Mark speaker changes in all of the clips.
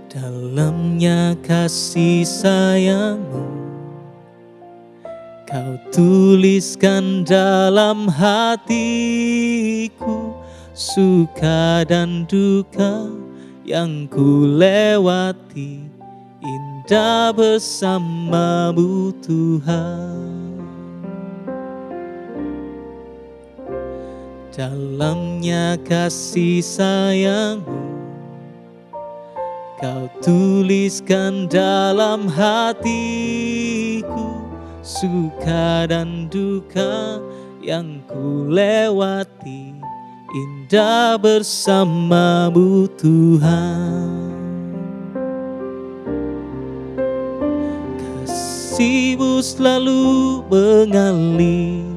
Speaker 1: Dalamnya kasih sayang-Mu Kau tuliskan dalam hatiku, suka dan duka yang ku lewati, indah bersama-Mu Tuhan. Dalamnya kasih sayang-Mu Kau tuliskan dalam hatiku, suka dan duka yang ku lewati, indah bersama-Mu Tuhan. Kasih-Mu selalu mengalir,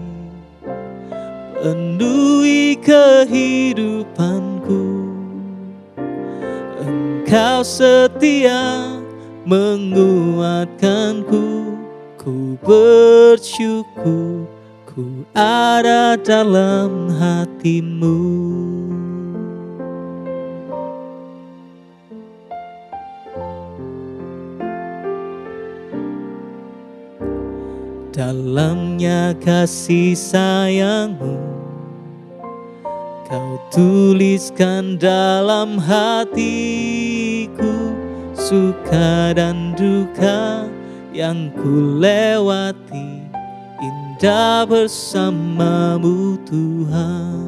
Speaker 1: penuhi kehidupanku. Engkau setia menguatkanku, ku bersyukur ku ada dalam hati-Mu. Dalamnya kasih sayang-Mu Kau tuliskan dalam hatiku, suka dan duka yang ku lewati, indah bersama-Mu Tuhan.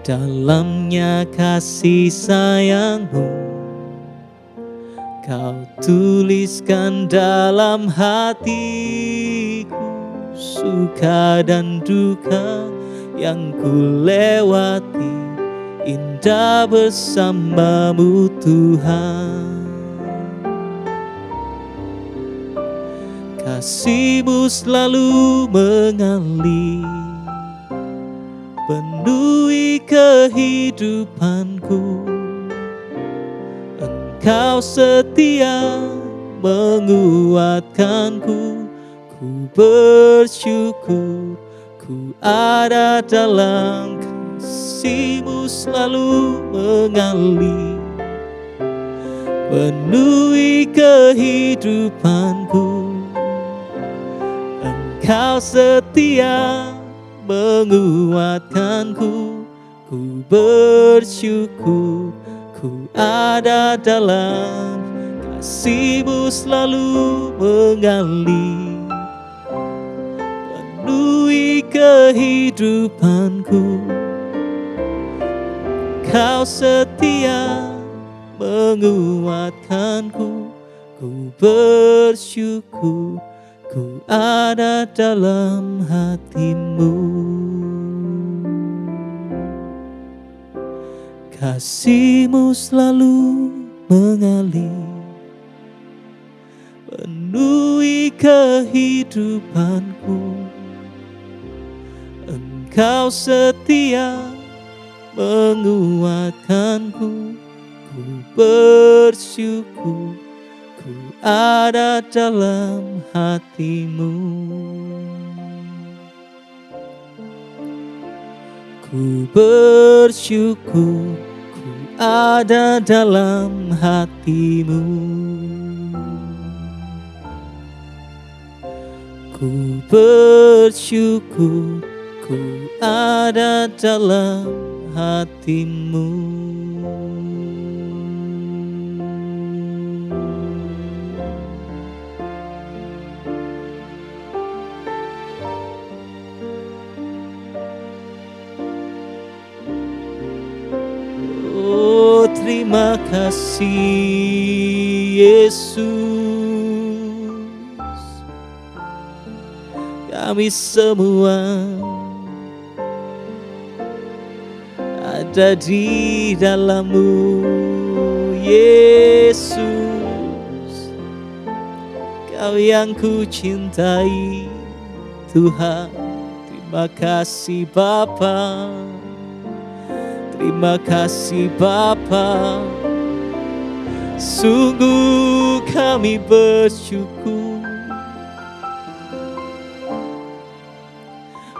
Speaker 1: Dalamnya kasih sayang-Mu Kau tuliskan dalam hatiku, suka dan duka yang ku lewati, indah bersama-Mu Tuhan. Kasih-Mu selalu mengalir, penuhi kehidupanku. Engkau setia menguatkanku, ku bersyukur ku ada dalam kasih-Mu selalu mengalir, penuhi kehidupanku. Engkau setia menguatkanku, ku bersyukur ku ada dalam kasih-Mu selalu mengalir, penuhi kehidupanku. Kau setia menguatkanku, ku bersyukur ku ada dalam hati-Mu. Kasih-Mu selalu mengalir, penuhi kehidupanku. Engkau setia menguatkanku, ku bersyukur ku ada dalam hati-Mu. Ku bersyukur ku ada dalam hati-Mu. Ku bersyukur ku ada dalam hati-Mu. Oh, terima kasih Yesus, kami semua ada di dalam-Mu Yesus. Kau yang ku cintai Tuhan. Terima kasih Bapa, terima kasih Bapa. Sungguh kami bersyukur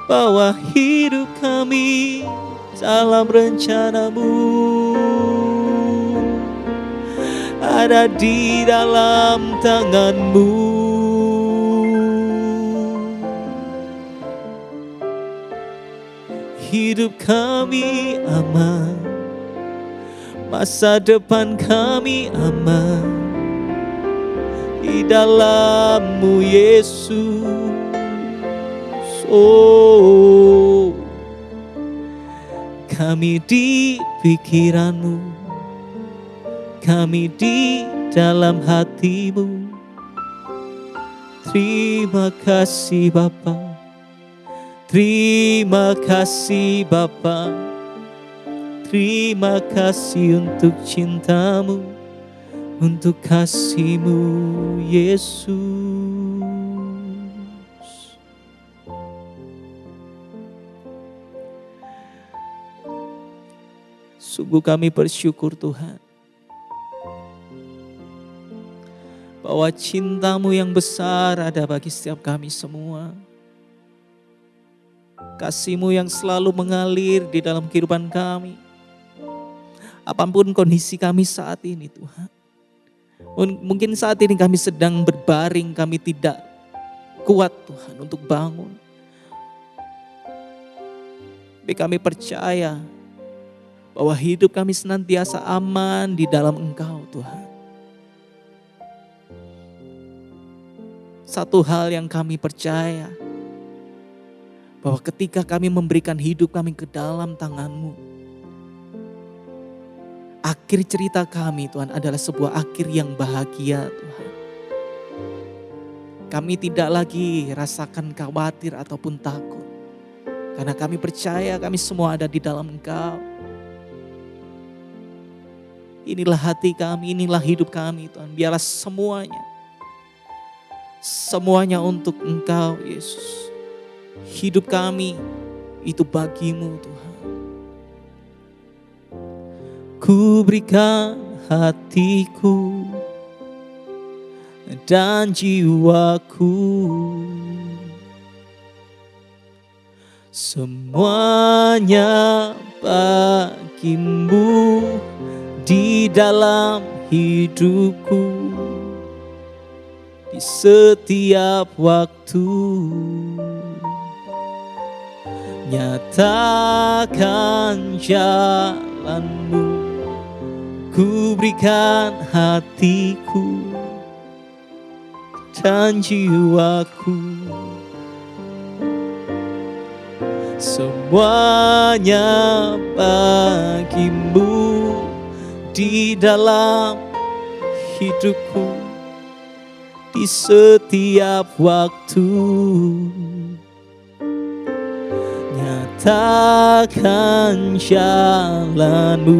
Speaker 1: bahwa hidup kami dalam rencanamu, ada di dalam tanganmu. Hidup kami aman, masa depan kami aman di dalam-Mu Yesus. Oh, kami di pikiran-Mu, kami di dalam hati-Mu. Terima kasih Bapa, terima kasih Bapa, terima kasih untuk cinta-Mu, untuk kasih-Mu Yesus. Sungguh kami bersyukur Tuhan, bahwa cinta-Mu yang besar ada bagi setiap kami semua. Kasih-Mu yang selalu mengalir di dalam kehidupan kami. Apapun kondisi kami saat ini Tuhan. Mungkin saat ini kami sedang berbaring, kami tidak kuat Tuhan untuk bangun. Tapi kami percaya bahwa hidup kami senantiasa aman di dalam Engkau Tuhan. Satu hal yang kami percaya, bahwa ketika kami memberikan hidup kami ke dalam tangan-Mu, akhir cerita kami Tuhan adalah sebuah akhir yang bahagia Tuhan. Kami tidak lagi rasakan khawatir ataupun takut, karena kami percaya kami semua ada di dalam Engkau. Inilah hati kami, inilah hidup kami Tuhan. Biarlah semuanya untuk Engkau Yesus. Hidup kami itu bagi-Mu Tuhan. Ku berikan hatiku dan jiwaku, semuanya bagi-Mu di dalam hidupku, di setiap waktu. Nyatakan jalan-Mu, ku berikan hatiku dan jiwaku, semuanya bagi-Mu di dalam hidupku, di setiap waktu. Nyatakan jalan-Mu.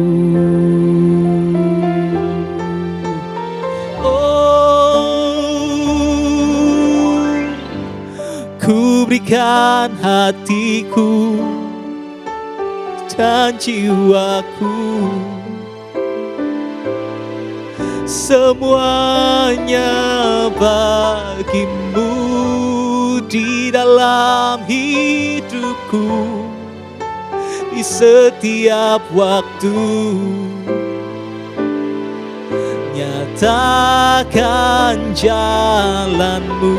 Speaker 1: Oh, ku berikan hatiku dan jiwaku, semuanya bagi-Mu di dalam hidupku, di setiap waktu. Nyatakan jalan-Mu,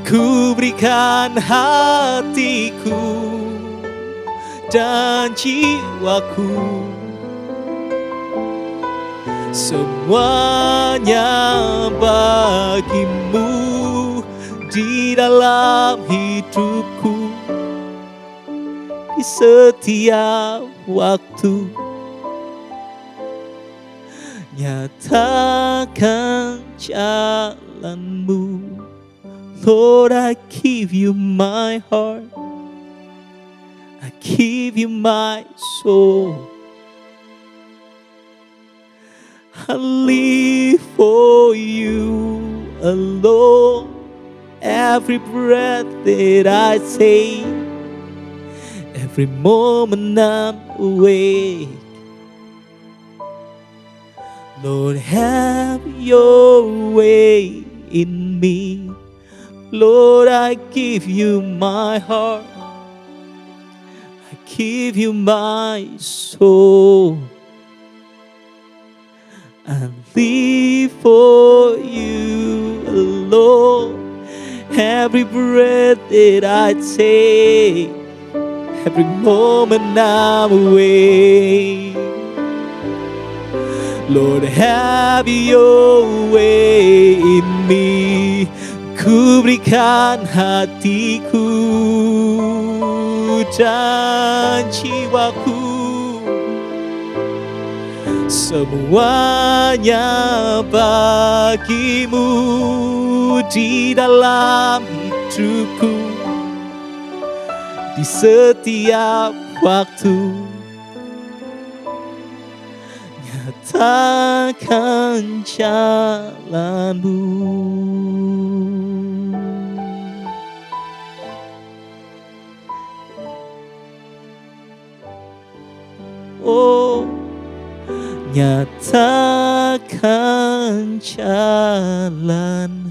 Speaker 1: ku berikan hatiku dan jiwaku, semuanya bagi-Mu di dalam hidupku, di setiap waktu. Nyatakan jalan-Mu. Lord, I give You my heart, I give You my soul. I live for You alone. Every breath that I take, every moment I'm awake, Lord, have Your way in me. Lord, I give You my heart, I give you my soul and live for you alone. Every breath that I take, every moment I'm awake, Lord, have your way in me. Ku berikan hatiku dan jiwaku, semuanya bagimu di dalam hidupku, di setiap waktu. Nyatakan jalanmu. Oh, nyatakan jalanmu.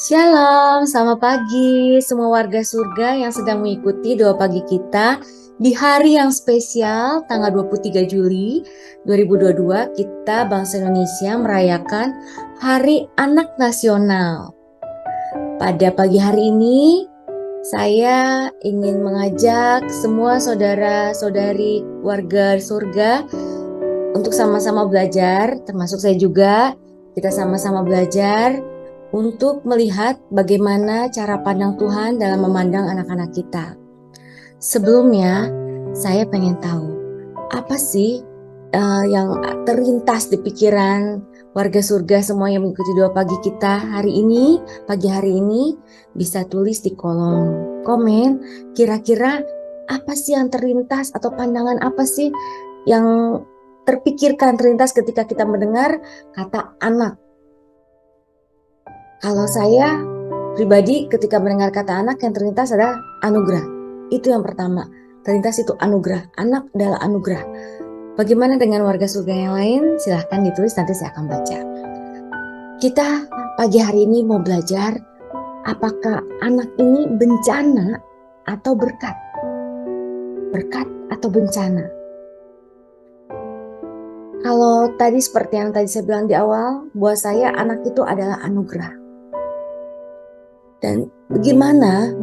Speaker 2: Shalom, selamat pagi semua warga surga yang sedang mengikuti doa pagi kita di hari yang spesial tanggal 23 Juli 2022. Kita bangsa Indonesia merayakan Hari Anak Nasional. Pada pagi hari ini saya ingin mengajak semua saudara-saudari warga surga untuk sama-sama belajar, termasuk saya juga. Kita sama-sama belajar untuk melihat bagaimana cara pandang Tuhan dalam memandang anak-anak kita. Sebelumnya, saya pengen tahu apa sih yang terlintas di pikiran warga surga semua yang mengikuti doa pagi kita hari ini, pagi hari ini. Bisa tulis di kolom komen, kira-kira apa sih yang terlintas atau pandangan apa sih yang terlintas ketika kita mendengar kata anak. Kalau saya pribadi ketika mendengar kata anak yang terlintas adalah anugerah. Itu yang pertama. Terlintas itu anugerah. Anak adalah anugerah. Bagaimana dengan warga surga yang lain? Silahkan ditulis, nanti saya akan baca. Kita pagi hari ini mau belajar apakah anak ini bencana atau berkat? Berkat atau bencana? Kalau tadi seperti yang tadi saya bilang di awal, buat saya anak itu adalah anugerah. Dan bagaimana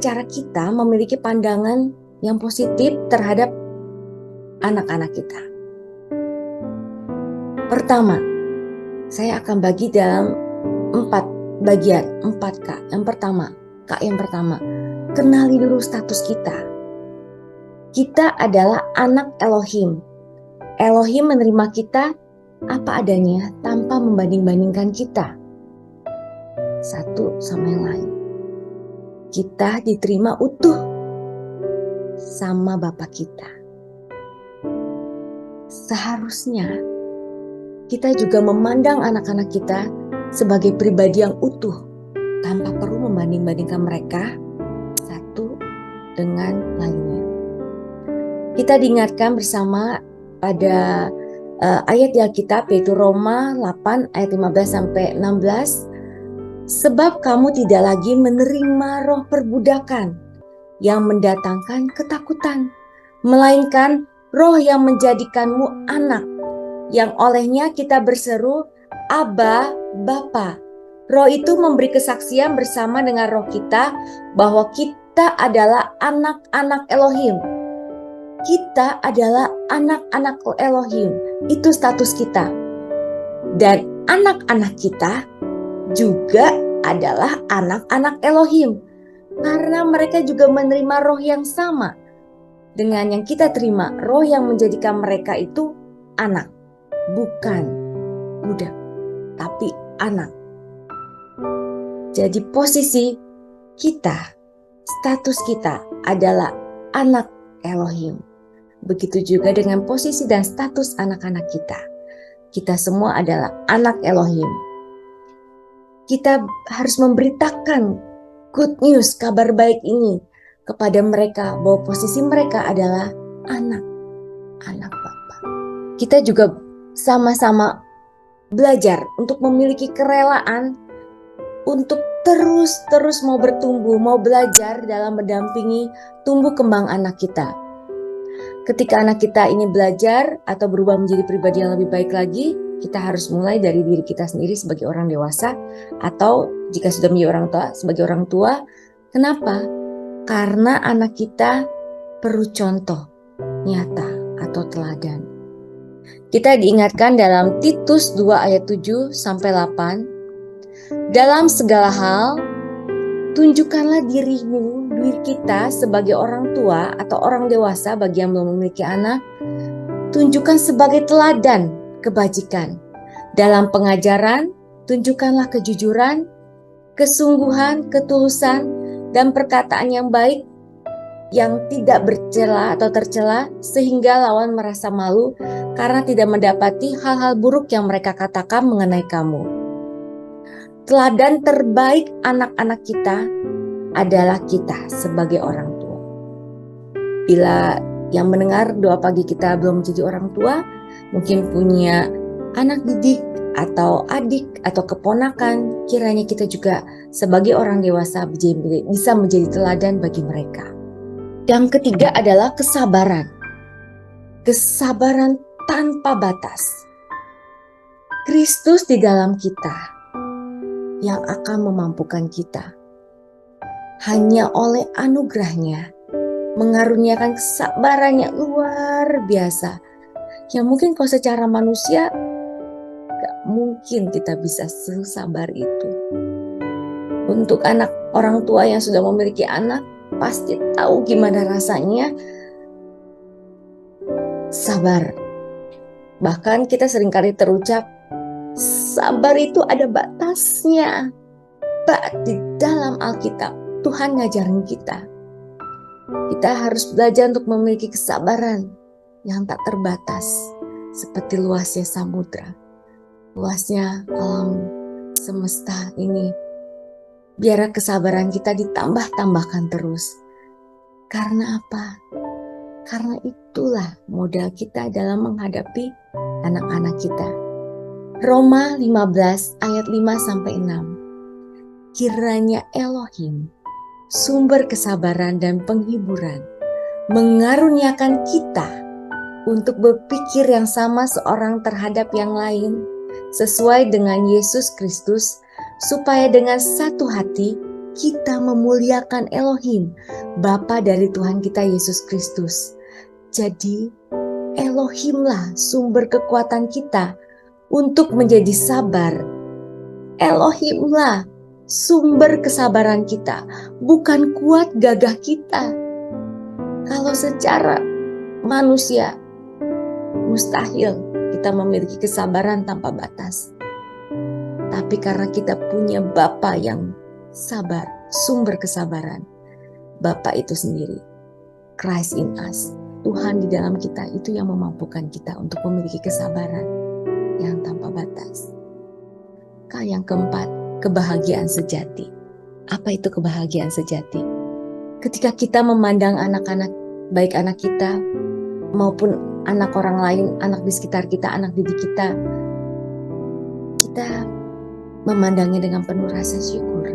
Speaker 2: cara kita memiliki pandangan yang positif terhadap anak-anak kita. Pertama, saya akan bagi dalam 4 bagian, 4K. Yang pertama, K yang pertama, kenali dulu status kita. Kita adalah anak Elohim. Elohim menerima kita apa adanya tanpa membanding-bandingkan kita satu sama yang lain. Kita diterima utuh sama Bapa kita. Seharusnya kita juga memandang anak-anak kita sebagai pribadi yang utuh tanpa perlu membanding-bandingkan mereka satu dengan lainnya. Kita diingatkan bersama pada ayat di Alkitab, yaitu Roma 8 ayat 15 sampai 16. Sebab kamu tidak lagi menerima roh perbudakan yang mendatangkan ketakutan, melainkan roh yang menjadikanmu anak, yang olehnya kita berseru, Abba, Bapa. Roh itu memberi kesaksian bersama dengan roh kita bahwa kita adalah anak-anak Elohim. Kita adalah anak-anak Elohim. Itu status kita. Dan anak-anak kita juga adalah anak-anak Elohim. Karena mereka juga menerima roh yang sama dengan yang kita terima. Roh yang menjadikan mereka itu anak. Bukan budak, tapi anak. Jadi posisi kita, status kita adalah anak Elohim. Begitu juga dengan posisi dan status anak-anak kita. Kita semua adalah anak Elohim. Kita harus memberitakan good news, kabar baik ini kepada mereka bahwa posisi mereka adalah anak Bapa. Kita juga sama-sama belajar untuk memiliki kerelaan untuk terus mau bertumbuh, mau belajar dalam mendampingi tumbuh kembang anak kita. Ketika anak kita ingin belajar atau berubah menjadi pribadi yang lebih baik lagi, kita harus mulai dari diri kita sendiri sebagai orang dewasa, atau jika sudah menjadi orang tua, sebagai orang tua. Kenapa? Karena anak kita perlu contoh nyata atau teladan. Kita diingatkan dalam Titus 2 ayat 7 sampai 8, dalam segala hal tunjukkanlah diri kita sebagai orang tua atau orang dewasa bagi yang belum memiliki anak, tunjukkan sebagai teladan kebajikan. Dalam pengajaran, tunjukkanlah kejujuran, kesungguhan, ketulusan, dan perkataan yang baik, yang tidak bercela atau tercela, sehingga lawan merasa malu karena tidak mendapati hal-hal buruk yang mereka katakan mengenai kamu. Teladan terbaik anak-anak kita adalah kita sebagai orang tua. Bila yang mendengar doa pagi kita belum menjadi orang tua, mungkin punya anak didik atau adik atau keponakan, kiranya kita juga sebagai orang dewasa bisa menjadi teladan bagi mereka. Yang ketiga adalah kesabaran. Kesabaran tanpa batas. Kristus di dalam kita yang akan memampukan kita. Hanya oleh anugerahnya mengaruniakan kesabaran yang luar biasa. Yang mungkin kalau secara manusia gak mungkin kita bisa sesabar itu. Untuk orang tua yang sudah memiliki anak, pasti tahu gimana rasanya sabar. Bahkan kita seringkali terucap, sabar itu ada batasnya. Di dalam Alkitab, Tuhan ngajarin kita. Kita harus belajar untuk memiliki kesabaran yang tak terbatas. Seperti luasnya samudra, luasnya alam semesta ini. Biar kesabaran kita ditambah-tambahkan terus. Karena apa? Karena itulah modal kita dalam menghadapi anak-anak kita. Roma 15 ayat 5-6. Kiranya Elohim, sumber kesabaran dan penghiburan, mengaruniakan kita untuk berpikir yang sama seorang terhadap yang lain, sesuai dengan Yesus Kristus, supaya dengan satu hati kita memuliakan Elohim, Bapa dari Tuhan kita Yesus Kristus. Jadi Elohimlah sumber kekuatan kita untuk menjadi sabar. Elohimlah sumber kesabaran kita, bukan kuat gagah kita. Kalau secara manusia mustahil kita memiliki kesabaran tanpa batas. Tapi karena kita punya Bapa yang sabar, sumber kesabaran, Bapa itu sendiri, Christ in us, Tuhan di dalam kita, itu yang memampukan kita untuk memiliki kesabaran yang tanpa batas. Yang keempat, kebahagiaan sejati. Apa itu kebahagiaan sejati? Ketika kita memandang anak-anak, baik anak kita maupun anak orang lain, anak di sekitar kita, anak didik kita, kita memandangnya dengan penuh rasa syukur.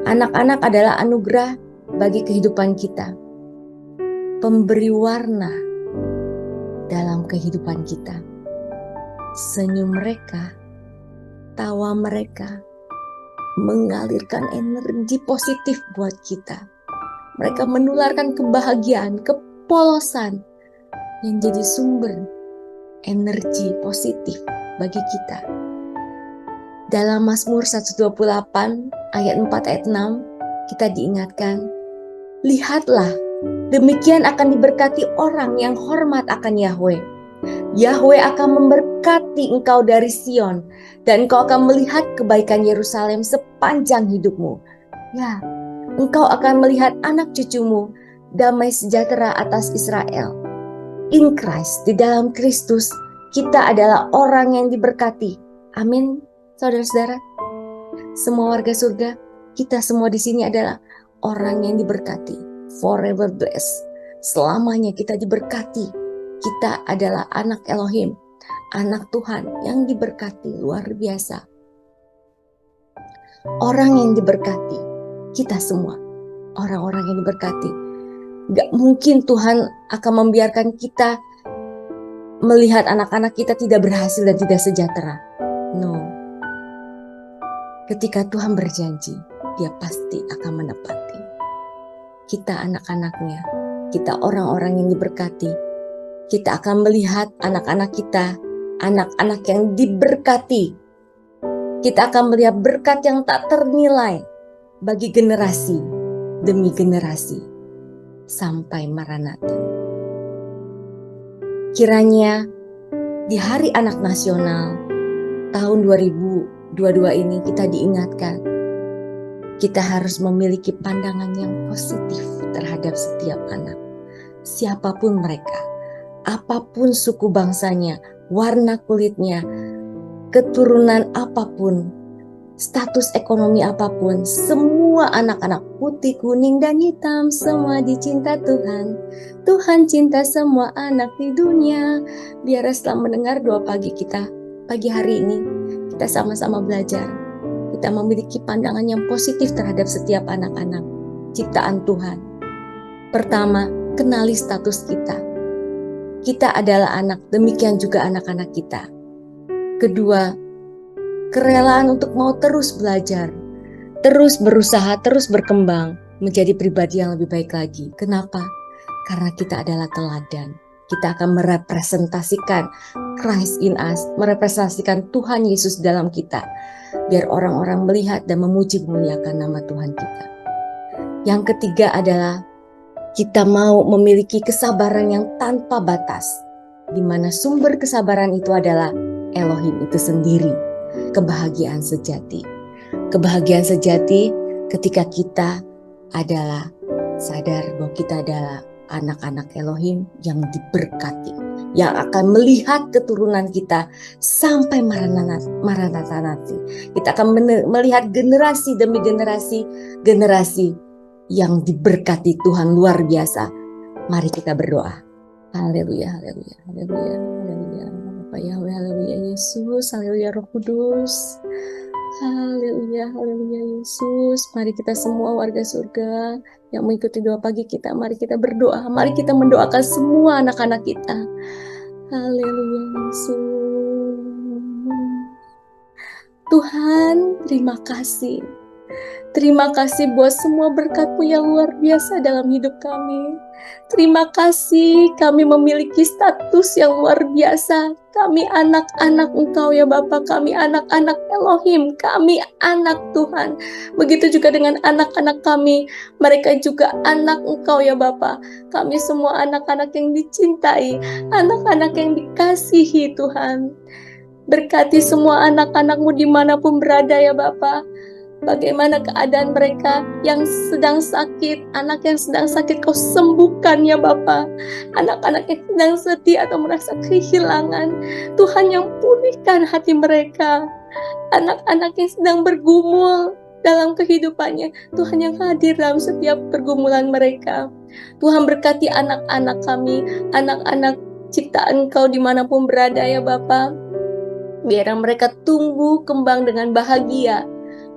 Speaker 2: Anak-anak adalah anugerah bagi kehidupan kita, pemberi warna dalam kehidupan kita. Senyum mereka, tawa mereka mengalirkan energi positif buat kita. Mereka menularkan kebahagiaan, kepolosan yang jadi sumber energi positif bagi kita. Dalam Mazmur 128 ayat 4 ayat 6 kita diingatkan, lihatlah, demikian akan diberkati orang yang hormat akan Yahweh. Yahweh akan memberkati engkau dari Sion, dan engkau akan melihat kebaikan Yerusalem sepanjang hidupmu. Ya, engkau akan melihat anak cucumu, damai sejahtera atas Israel. In Christ, di dalam Kristus, kita adalah orang yang diberkati. Amin, saudara-saudara. Semua warga surga, kita semua di sini adalah orang yang diberkati. Forever blessed. Selamanya kita diberkati. Kita adalah anak Elohim. anak Tuhan yang diberkati luar biasa. Orang yang diberkati, kita semua, orang-orang yang diberkati. Gak mungkin Tuhan akan membiarkan kita melihat anak-anak kita tidak berhasil dan tidak sejahtera. No. Ketika Tuhan berjanji, Dia pasti akan menepati. Kita anak-anaknya, kita orang-orang yang diberkati. Kita akan melihat anak-anak kita, anak-anak yang diberkati. Kita akan melihat berkat yang tak ternilai bagi generasi demi generasi sampai Maranatha. Kiranya di Hari Anak Nasional tahun 2022 ini kita diingatkan, kita harus memiliki pandangan yang positif terhadap setiap anak, siapapun mereka, apapun suku bangsanya, warna kulitnya, keturunan apapun, status ekonomi apapun, semua anak-anak putih, kuning, dan hitam semua dicinta Tuhan. Tuhan cinta semua anak di dunia. Biar setelah mendengar doa pagi kita, pagi hari ini, kita sama-sama belajar. Kita memiliki pandangan yang positif terhadap setiap anak-anak ciptaan Tuhan. Pertama, kenali status kita. Kita adalah anak, demikian juga anak-anak kita. Kedua, kerelaan untuk mau terus belajar, terus berusaha, terus berkembang, menjadi pribadi yang lebih baik lagi. Kenapa? Karena kita adalah teladan. Kita akan merepresentasikan Christ in us, merepresentasikan Tuhan Yesus dalam kita, biar orang-orang melihat dan memuji muliakan nama Tuhan kita. Yang ketiga adalah kita mau memiliki kesabaran yang tanpa batas, di mana sumber kesabaran itu adalah Elohim itu sendiri, kebahagiaan sejati. Kebahagiaan sejati ketika kita adalah sadar bahwa kita adalah anak-anak Elohim yang diberkati, yang akan melihat keturunan kita sampai Maranatha nanti. Kita akan melihat generasi demi generasi yang diberkati Tuhan luar biasa. Mari kita berdoa. Haleluya, haleluya, haleluya, haleluya. Bapak Yahweh, haleluya Yesus, haleluya Roh Kudus, haleluya, haleluya Yesus. Mari kita semua warga surga yang mengikuti doa pagi kita, mari kita berdoa, mari kita mendoakan semua anak-anak kita. Haleluya Yesus. Tuhan, terima kasih. Terima kasih buat semua berkat-Mu yang luar biasa dalam hidup kami. Terima kasih kami memiliki status yang luar biasa. Kami anak-anak Engkau ya Bapa, kami anak-anak Elohim, kami anak Tuhan. Begitu juga dengan anak-anak kami, mereka juga anak Engkau ya Bapa. Kami semua anak-anak yang dicintai, anak-anak yang dikasihi Tuhan. Berkati semua anak-anak-Mu dimanapun berada ya Bapa. Bagaimana keadaan mereka yang sedang sakit, anak yang sedang sakit Kau sembuhkan ya Bapa. Anak-anak yang sedang sedih atau merasa kehilangan, Tuhan yang pulihkan hati mereka. Anak-anak yang sedang bergumul dalam kehidupannya, Tuhan yang hadir dalam setiap pergumulan mereka. Tuhan berkati anak-anak kami, anak-anak ciptaan Kau dimanapun berada ya Bapa. Biar mereka tumbuh kembang dengan bahagia.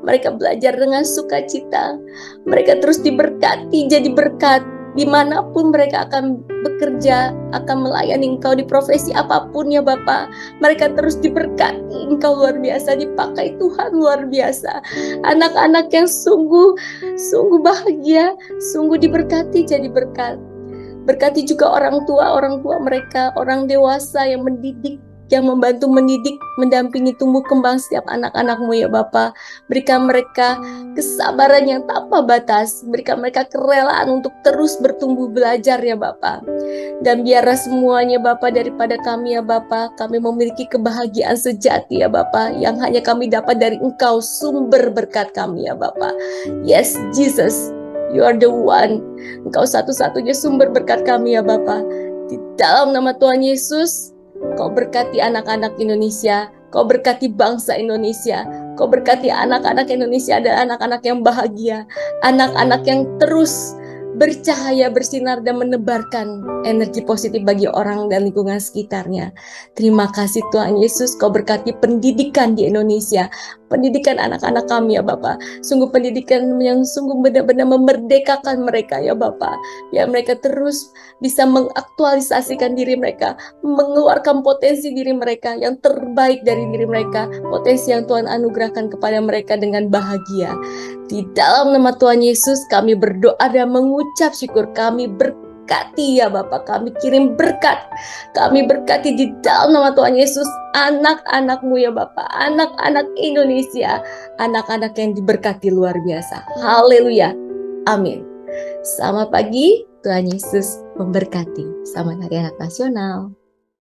Speaker 2: Mereka belajar dengan sukacita. Mereka terus diberkati jadi berkat. Dimanapun mereka akan bekerja, akan melayani Engkau di profesi apapun ya Bapa. Mereka terus diberkati Engkau luar biasa, dipakai Tuhan luar biasa. Anak-anak yang sungguh bahagia, sungguh diberkati jadi berkat. Berkati juga orang tua mereka, orang dewasa yang mendidik, yang membantu mendidik, mendampingi tumbuh kembang setiap anak-anak-Mu ya Bapa. Berikan mereka kesabaran yang tanpa batas. Berikan mereka kerelaan untuk terus bertumbuh belajar ya Bapa. Dan biarlah semuanya Bapa daripada kami ya Bapa, kami memiliki kebahagiaan sejati ya Bapa, yang hanya kami dapat dari Engkau, sumber berkat kami ya Bapa. Yes Jesus, You are the one. Engkau satu-satunya sumber berkat kami ya Bapa. Di dalam nama Tuhan Yesus, Kau berkati anak-anak Indonesia, Kau berkati bangsa Indonesia, Kau berkati anak-anak Indonesia adalah anak-anak yang bahagia, anak-anak yang terus bercahaya, bersinar, dan menebarkan energi positif bagi orang dan lingkungan sekitarnya. Terima kasih Tuhan Yesus, Kau berkati pendidikan di Indonesia, pendidikan anak-anak kami ya Bapak. Sungguh pendidikan yang sungguh benar-benar memerdekakan mereka ya Bapak. Biar mereka terus bisa mengaktualisasikan diri mereka, mengeluarkan potensi diri mereka yang terbaik dari diri mereka, potensi yang Tuhan anugerahkan kepada mereka dengan bahagia. Di dalam nama Tuhan Yesus kami berdoa dan mengucap syukur. Kami berkati ya Bapak, kami kirim berkat. Kami berkati di dalam nama Tuhan Yesus anak-anak-Mu ya Bapak, anak-anak Indonesia, anak-anak yang diberkati luar biasa. Haleluya, amin. Selamat pagi, Tuhan Yesus memberkati. Selamat Hari Anak Nasional.